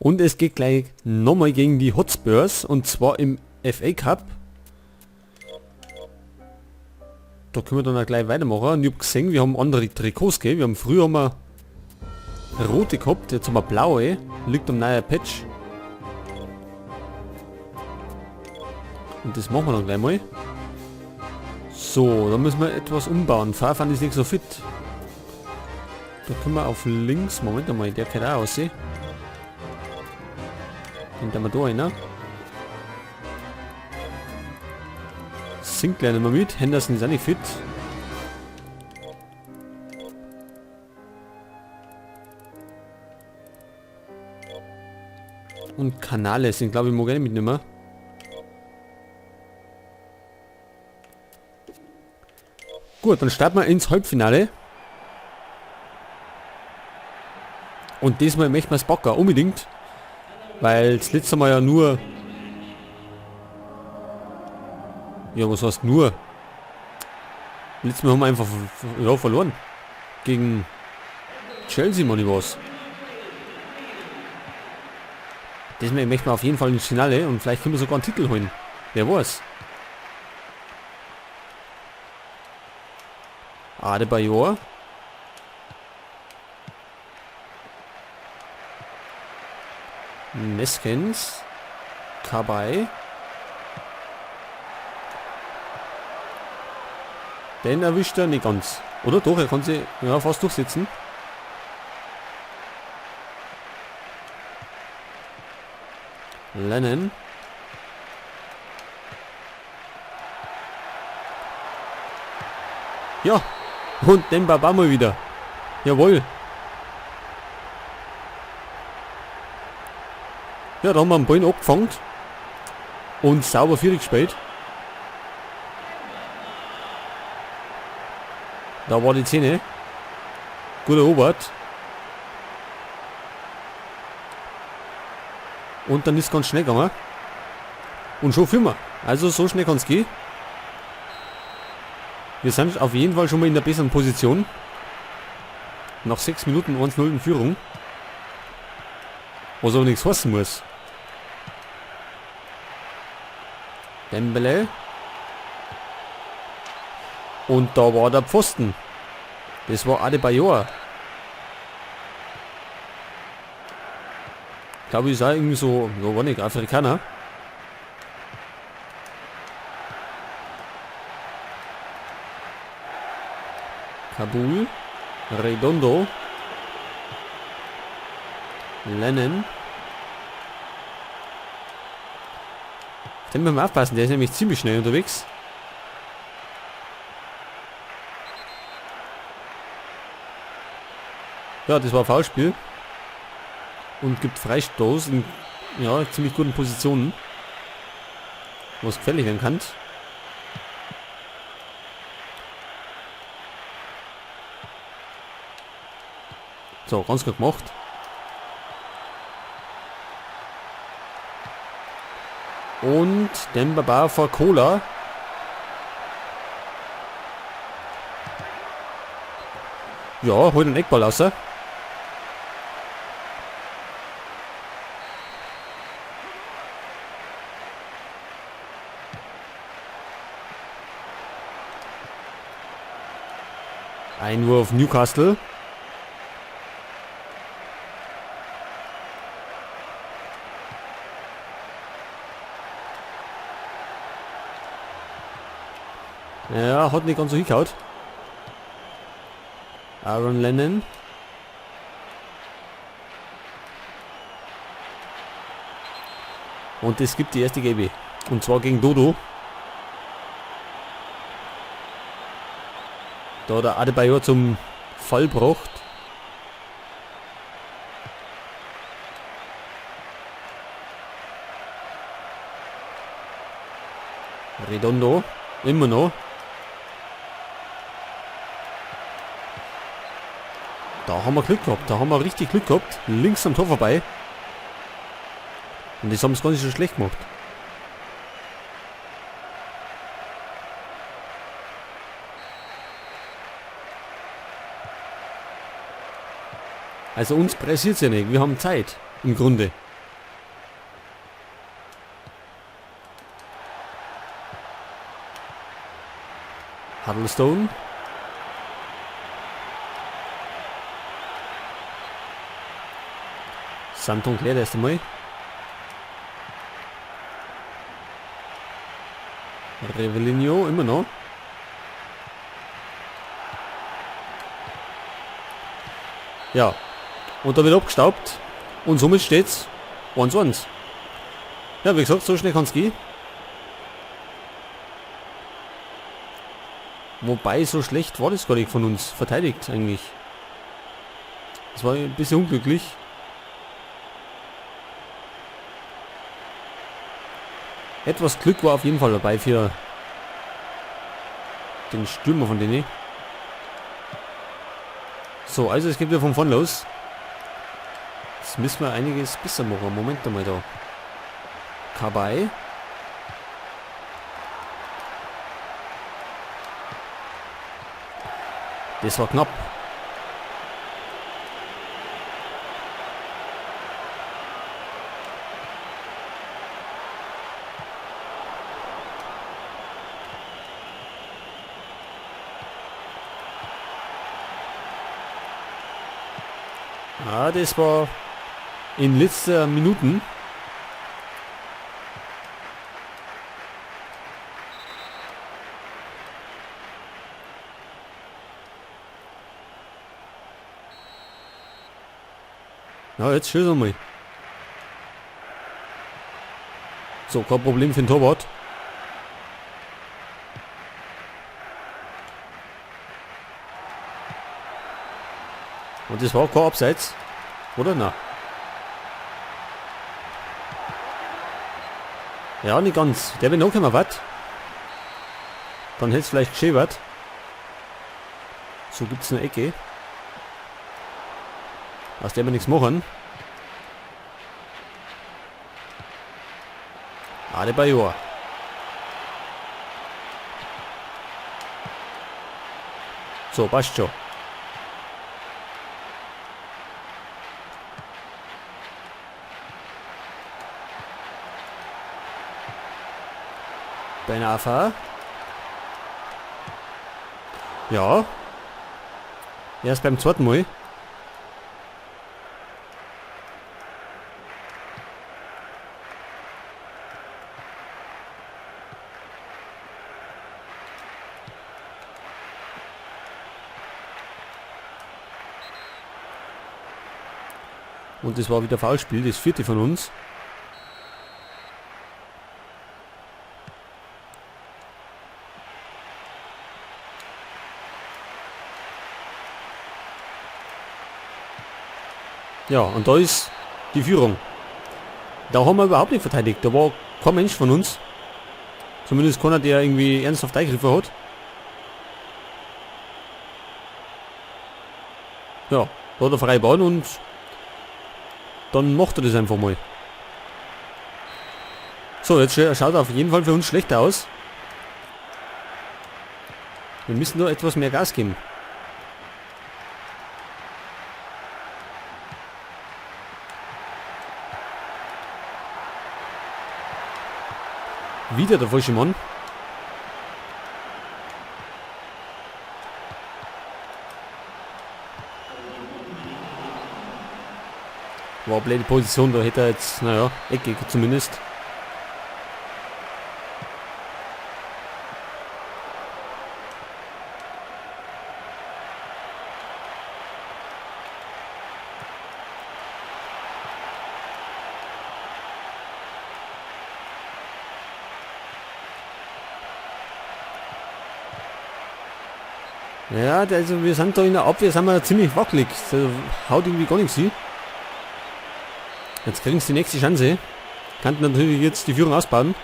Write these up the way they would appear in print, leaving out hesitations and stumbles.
Und es geht gleich nochmal gegen die Hotspurs und zwar im FA Cup. Da können wir dann auch gleich weitermachen. Und ich habe gesehen, wir haben andere Trikots, gell? Wir haben früher mal rote gehabt, jetzt haben wir blaue. Liegt am neuen Patch. Und das machen wir dann gleich mal. So, da müssen wir etwas umbauen. Fahrfahren ist nicht so fit. Da können wir auf links, Moment einmal, der kann auch aussehen. Den wir da rein. Sinclair nicht mehr mit, Henderson ist auch nicht fit. Und Kanale sind, glaube ich, mag ich nicht mitnehmen. Gut, dann starten wir ins Halbfinale. Und diesmal möchten wir es packen, unbedingt. Weil das letzte Mal ja nur... Ja, was heißt nur? Letztes Mal haben wir einfach verloren. Gegen Chelsea, Mann, was. Diesmal möchten wir auf jeden Fall ins Finale und vielleicht können wir sogar einen Titel holen. Wer weiß. Adebayor. Neskens. Kabay. Den erwischt er nicht ganz. Oder doch, er kann sie ja fast durchsetzen. Lennon. Ja. Und den Baba mal wieder. Jawohl. Ja, da haben wir einen Ball abgefangen. Und sauber 4 gespielt. Da war die Szene. Guter Obert. Und dann ist es ganz schnell gegangen. Und schon führen wir. Also so schnell kann es gehen. Wir sind auf jeden Fall schon mal in der besseren Position. Nach 6 Minuten 1-0 in Führung. Was aber nichts heißen muss. Dembele. Und da war der Pfosten. Das war Adebayor. Ich glaube, ich sah irgendwie so, ja, war nicht Afrikaner. Kabul. Redondo. Lennon. Den müssen wir aufpassen, der ist nämlich ziemlich schnell unterwegs. Ja, das war ein Foulspiel. Und gibt Freistoß in ja, ziemlich guten Positionen. Was gefährlich werden kann. So, ganz gut gemacht. Und Dembaba vor Cola. Ja, holt den Eckball raus. Einwurf Newcastle. Ja, hat nicht ganz so hingehaut. Aaron Lennon. Und es gibt die erste Gelbe. Und zwar gegen Dodo. Da der Adebayor zum Fall braucht. Redondo. Immer noch. Da haben wir Glück gehabt. Da haben wir richtig Glück gehabt. Links am Tor vorbei. Und das haben sie gar nicht so schlecht gemacht. Also uns pressiert es ja nicht. Wir haben Zeit. Im Grunde. Huddlestone. Santon klärt erst einmal. Revelinho immer noch. Ja. Und da wird abgestaubt. Und somit steht's 1:1. Ja, wie gesagt, so schnell kann es gehen. Wobei, so schlecht war das gar nicht von uns verteidigt eigentlich. Das war ein bisschen unglücklich. Etwas Glück war auf jeden Fall dabei für den Stürmer von denen. So, also es geht wieder von vorn los. Jetzt müssen wir einiges besser machen. Moment einmal da. Kabay. Das war knapp. Ja, das war in letzter Minuten. Ja, jetzt schießen wir mal. So, kein Problem für den Torwart. Und das war kein Abseits. Oder? Na. Ja, nicht ganz. Der will noch immer was. Dann hätte es vielleicht geschehen was. So gibt es eine Ecke. Aus der wir nichts machen. Adebayor. So, passt schon. Benafa. Ja. Erst beim zweiten Mal. Und das war wieder Foulspiel, das vierte von uns. Ja, und da ist die Führung. Da haben wir überhaupt nicht verteidigt. Da war kein Mensch von uns. Zumindest keiner, der irgendwie ernsthaft eingegriffen hat. Ja, da hat er freie Bahn und dann macht er das einfach mal. So, jetzt schaut er auf jeden Fall für uns schlechter aus. Wir müssen nur etwas mehr Gas geben. Wieder der falsche Mann. War eine blöde Position, da hätte er jetzt, naja, Ecke zumindest. Ja, also wir sind da in der Abwehr, sind wir ziemlich wackelig. Da haut irgendwie gar nichts hin. Jetzt kriegen sie die nächste Chance. Könnten natürlich jetzt die Führung ausbauen.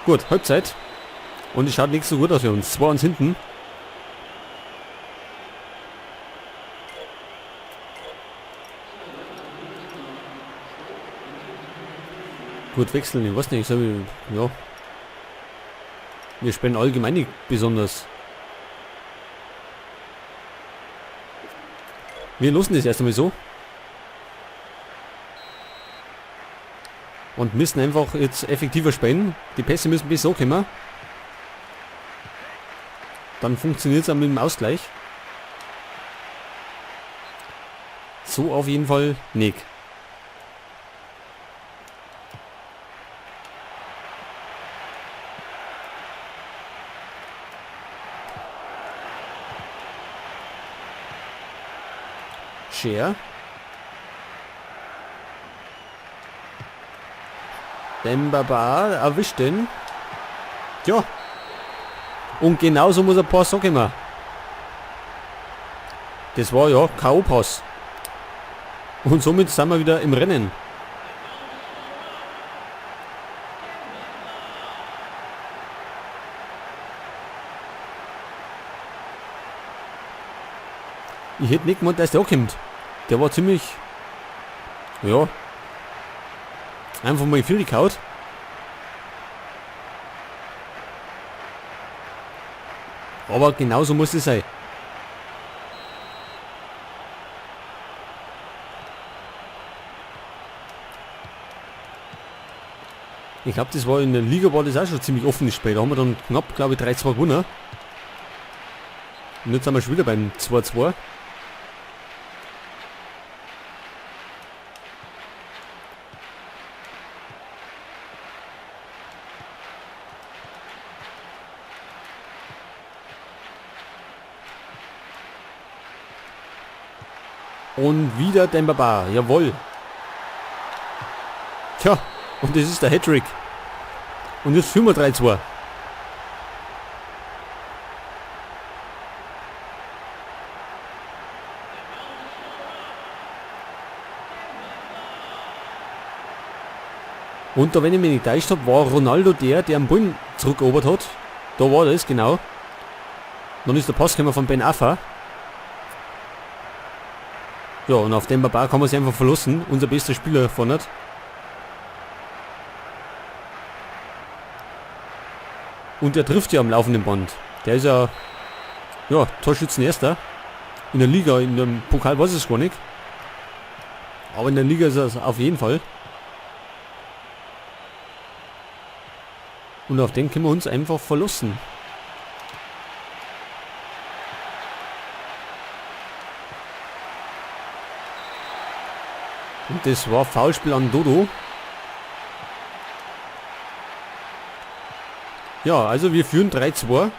Gut, Halbzeit. Und es schaut nicht so gut aus für uns. 2-1 hinten. Gut, wechseln, ich weiß nicht, so wie, ja. Wir spielen allgemein nicht besonders. Wir lassen das erst einmal so. Und müssen einfach jetzt effektiver spielen. Die Pässe müssen bis so kommen. Dann funktioniert es auch mit dem Ausgleich. So auf jeden Fall nicht. Scher. Dembaba erwischt den. Ja. Und genauso muss ein Pass so kommen. Das war ja K.O.-Pass. Und somit sind wir wieder im Rennen. Ich hätte nicht gemeint, dass der ankommt. Der war ziemlich... Ja. Einfach mal viel gekaut. Aber genauso muss es sein. Ich glaube, das war in der Liga war das auch schon ziemlich offenes Spiel. Da haben wir dann knapp, glaube ich, 3-2 gewonnen. Und jetzt sind wir schon wieder beim 2-2. Und wieder Dembaba, jawohl. Tja, und das ist der Hattrick. Und jetzt führen wir 3-2. Und da, wenn ich mich nicht täuscht habe, war Ronaldo der am Ball zurückerobert hat. Da war das, genau. Dann ist der Pass gekommen von Ben Affa. Ja, und auf dem Baba kann man sich einfach verlassen. Unser bester Spieler vorne. Und der trifft ja am laufenden Band. Der ist ja, Torschützenerster. In der Liga, in dem Pokal weiß ich es gar nicht. Aber in der Liga ist er auf jeden Fall. Und auf den können wir uns einfach verlassen. Und das war Foulspiel an Dodo. Ja, also wir führen 3-2. Und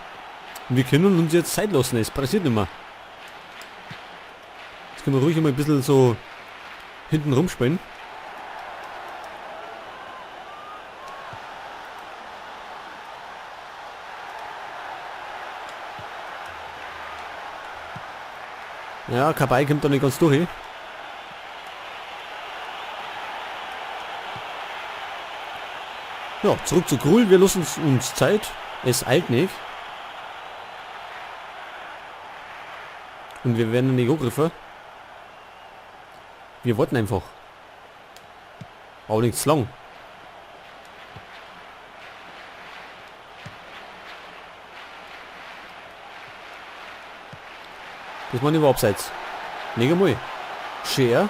wir können uns jetzt Zeit lassen. Es passiert nicht mehr. Jetzt können wir ruhig mal ein bisschen so hinten rumspielen. Ja, Kabay kommt da nicht ganz durch. Ja, zurück zu Krul, wir lassen uns Zeit. Es eilt nicht. Und wir werden nicht angegriffen. Wir warten einfach. Auch nicht zu lang. Das war nicht über Abseits. Nicht einmal. Scher.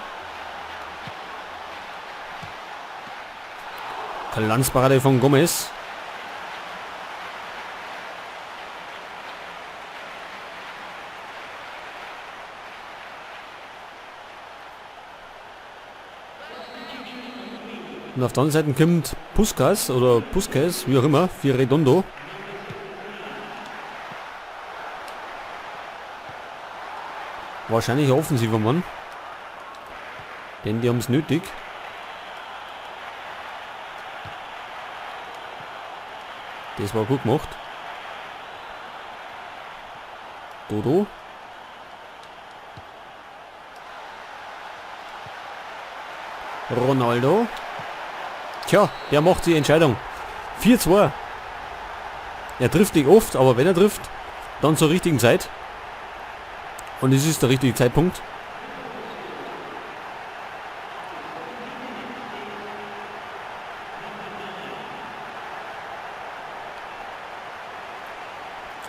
Glanzparade von Gomez. Und auf der anderen Seite kommt Puskas oder Puskas, wie auch immer, für Redondo. Wahrscheinlich ein offensiver Mann. Denn die haben es nötig. Das war gut gemacht. Dodo. Ronaldo. Tja, der macht die Entscheidung. 4-2. Er trifft nicht oft, aber wenn er trifft, dann zur richtigen Zeit. Und es ist der richtige Zeitpunkt.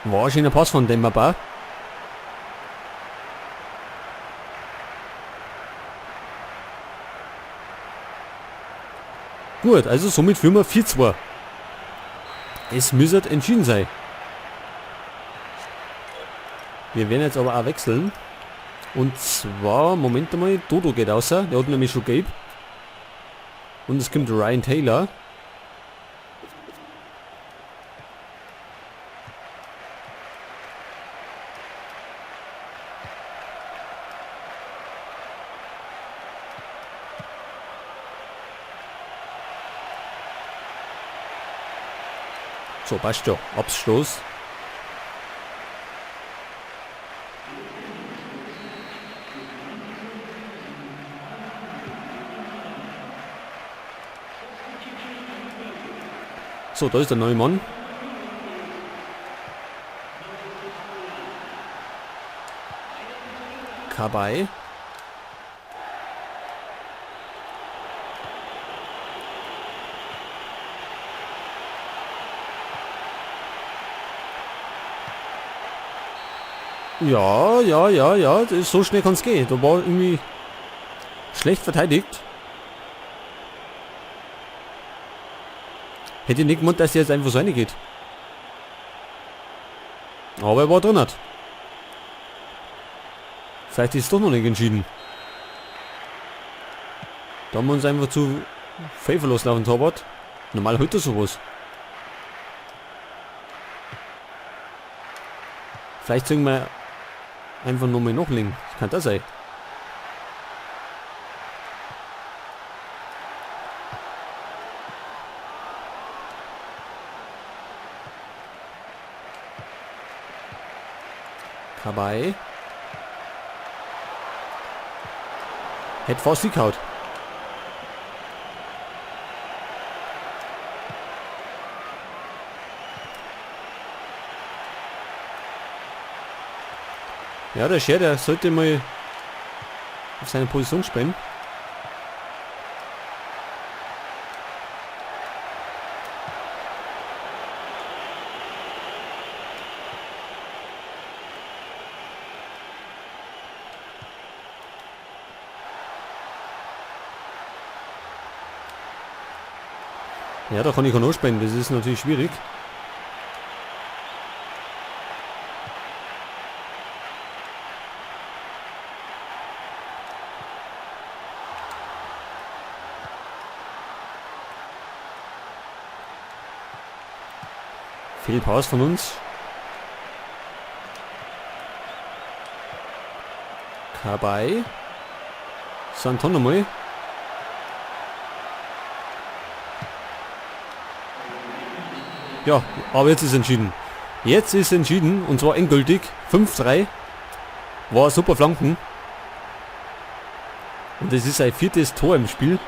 War ein schöner Pass von Dembaba. Gut, also somit führen wir 4-2. Es müsste entschieden sein. Wir werden jetzt aber auch wechseln. Und zwar, Moment einmal, Dodo geht raus. Der hat nämlich schon gelb. Und es kommt Ryan Taylor. So, passt ja. Abstoß. So, da ist der neue Mann. Kabay. Ja. So schnell kann es gehen. Da war irgendwie schlecht verteidigt. Hätte nicht gemeint, dass er jetzt einfach so reingeht. Aber er war drin. Vielleicht ist es doch noch nicht entschieden. Da haben wir uns einfach zu pfefferlos laufen, Torwart. Normal heute sowas. Vielleicht sagen wir einfach nur mal noch links. Kann das sein? Kabay. Hätte fast gehauen. Ja, der Scher, der sollte mal auf seine Position spielen. Ja, da kann ich auch noch spielen, das ist natürlich schwierig. Fehlpass von uns. Kabay. Santon nochmal. Ja, aber jetzt ist entschieden. Jetzt ist entschieden und zwar endgültig. 5-3. War super Flanken. Und das ist sein 4. Tor im Spiel.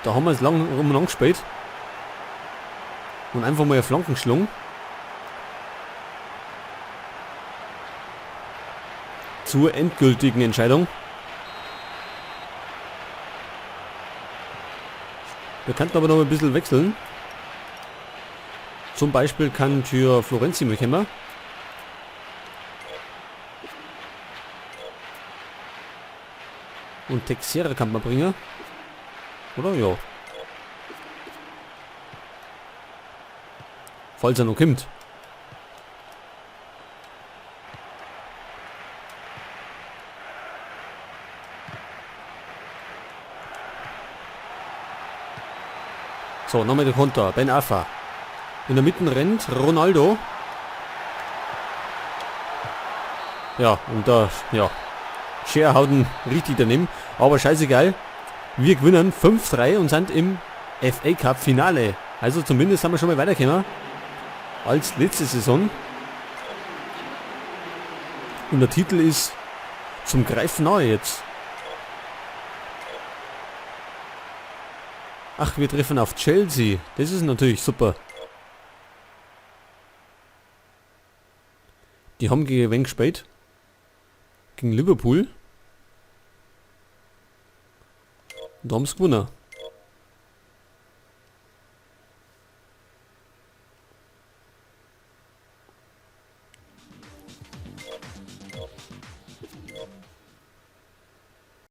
Da haben wir es lang gespielt. Und einfach mal eine Flanken geschlagen. Zur endgültigen Entscheidung. Wir könnten aber noch ein bisschen wechseln. Zum Beispiel kann für Florenzi mal kommen. Und Texera kann man bringen. Oder? Ja. Falls er noch kommt. So, nochmal der Konter. Ben Arfa. In der Mitte rennt Ronaldo. Ja, und da, ja. Scher haut ihn richtig daneben. Aber scheißegal. Wir gewinnen 5-3 und sind im FA Cup Finale. Also zumindest haben wir schon mal weitergekommen als letzte Saison. Und der Titel ist zum Greifen nahe jetzt. Ach, wir treffen auf Chelsea. Das ist natürlich super. Die haben gegen wen gespielt? Gegen Liverpool. Und da haben sie gewonnen.